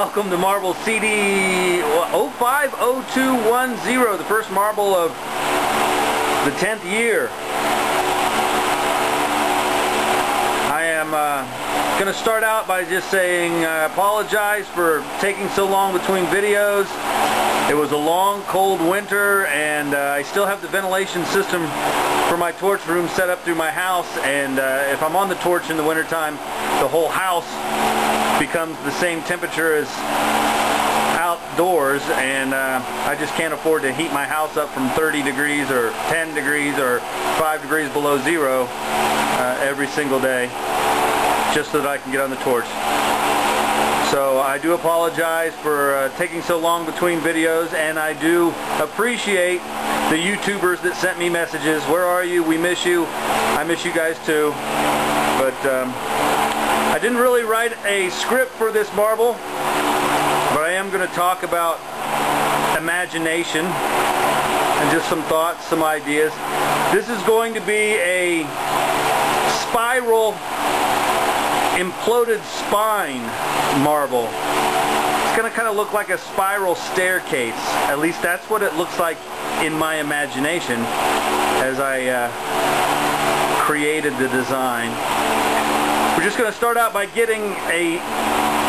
Welcome to marble CD050210, the first marble of the 10th year. I am going to start out by just saying I apologize for taking so long between videos. It was a long, cold winter, and I still have the ventilation system for my torch room set up through my house, and if I'm on the torch in the wintertime, the whole house becomes the same temperature as outdoors, and I just can't afford to heat my house up from 30 degrees or 10 degrees or 5 degrees below zero every single day just so that I can get on the torch. So I do apologize for taking so long between videos, and I do appreciate the YouTubers that sent me messages. Where are you? We miss you. I miss you guys too. But I didn't really write a script for this marble, but I am going to talk about imagination and just some thoughts, some ideas. This is going to be a spiral imploded spine marble. It's going to kind of look like a spiral staircase. At least that's what it looks like in my imagination as I created the design. We're just going to start out by getting a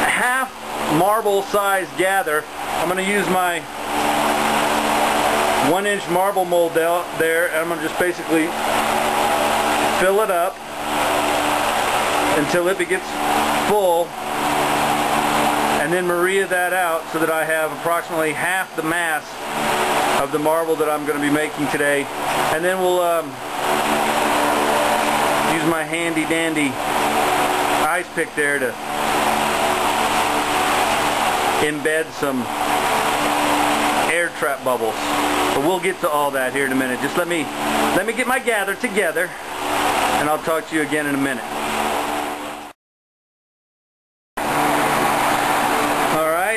half marble size gather. I'm going to use my 1-inch marble mold there, and I'm going to just basically fill it up until it gets full, and then Maria that out so that I have approximately half the mass of the marble that I'm going to be making today. And then we'll use my handy dandy ice pick there to embed some air trap bubbles. But we'll get to all that here in a minute. Just let me get my gather together, and I'll talk to you again in a minute.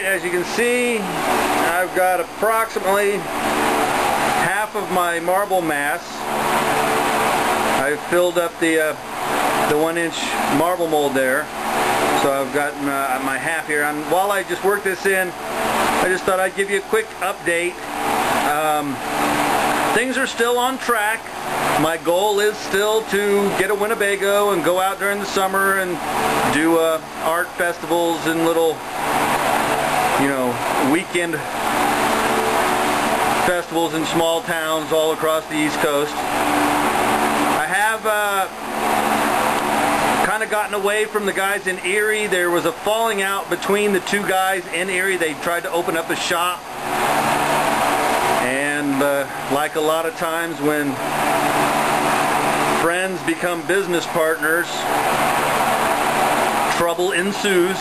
As you can see, I've got approximately half of my marble mass. I've filled up the 1-inch marble mold there, so I've gotten my half here. And while I just work this in, I just thought I'd give you a quick update. Things are still on track. My goal is still to get a Winnebago and go out during the summer and do art festivals and little, you know, weekend festivals in small towns all across the East Coast. I have kind of gotten away from the guys in Erie. There was a falling out between the two guys in Erie. They tried to open up a shop, and like a lot of times when friends become business partners, trouble ensues.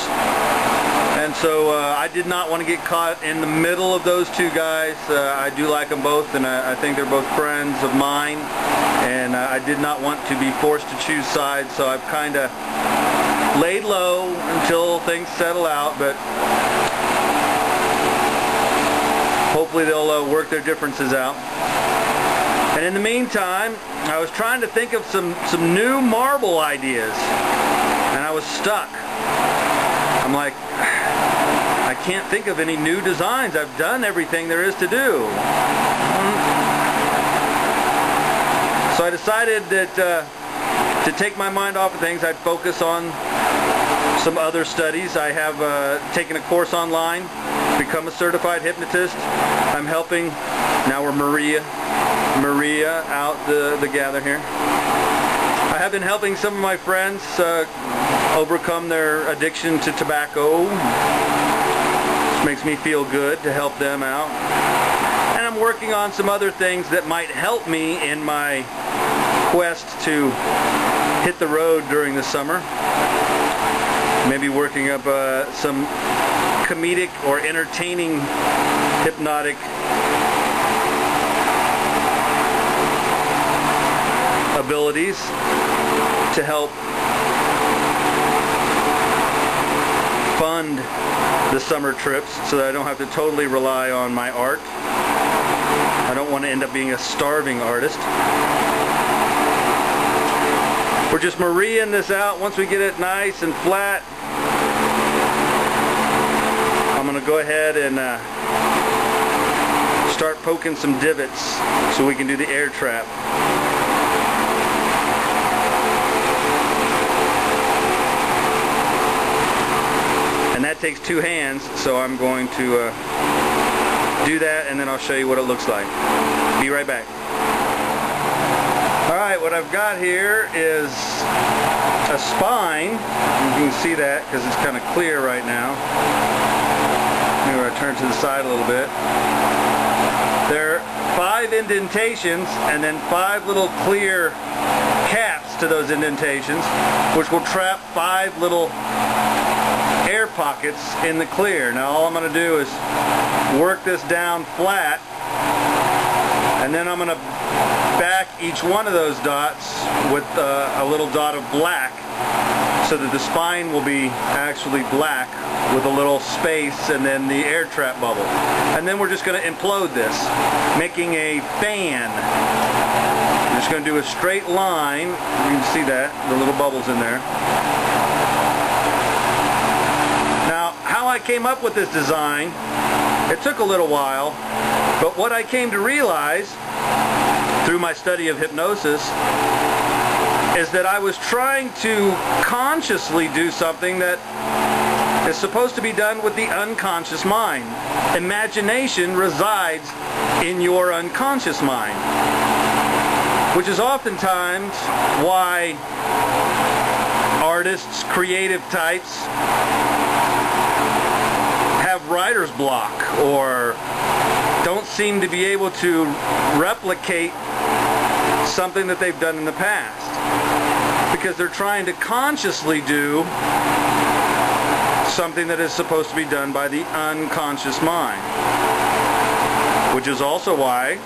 And so I did not want to get caught in the middle of those two guys. I do like them both, and I think they're both friends of mine, and I did not want to be forced to choose sides, so I've kind of laid low until things settle out, but hopefully they'll work their differences out. And in the meantime, I was trying to think of some new marble ideas, and I was stuck. I'm like, I can't think of any new designs. I've done everything there is to do. So I decided that to take my mind off of things, I'd focus on some other studies. I have taken a course online, become a certified hypnotist. I'm helping, now we're Maria out the gather here. I have been helping some of my friends overcome their addiction to tobacco. It makes me feel good to help them out. And I'm working on some other things that might help me in my quest to hit the road during the summer. Maybe working up some comedic or entertaining hypnotic abilities to help fund the summer trips so that I don't have to totally rely on my art. I don't want to end up being a starving artist. We're just Mariaing this out. Once we get it nice and flat, going to go ahead and start poking some divots so we can do the air trap. And that takes 2 hands, so I'm going to do that, and then I'll show you what it looks like. Be right back. Alright, what I've got here is a spine. You can see that because it's kind of clear right now. Maybe I'll turn to the side a little bit. There are 5 indentations and then 5 little clear caps to those indentations, which will trap 5 little air pockets in the clear. Now all I'm going to do is work this down flat, and then I'm going to back each one of those dots with a little dot of black, so that the spine will be actually black with a little space and then the air trap bubble. And then we're just going to implode this, making a fan. I'm just going to do a straight line. You can see that, the little bubbles in there. Now, how I came up with this design, it took a little while, but what I came to realize through my study of hypnosis is that I was trying to consciously do something that is supposed to be done with the unconscious mind. Imagination resides in your unconscious mind, which is oftentimes why artists, creative types have writer's block or don't seem to be able to replicate something that they've done in the past, because they're trying to consciously do something that is supposed to be done by the unconscious mind. Which is also why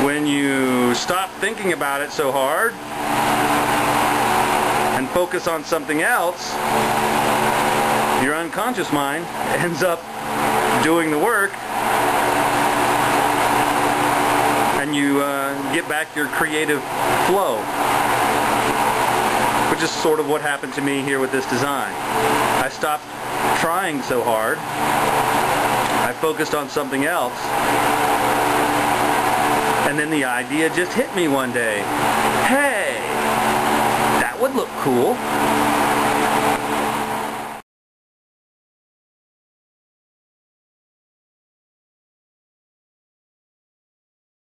when you stop thinking about it so hard and focus on something else, your unconscious mind ends up doing the work, and you get back your creative flow, which is sort of what happened to me here with this design. I stopped trying so hard, I focused on something else, and then the idea just hit me one day. Hey, that would look cool.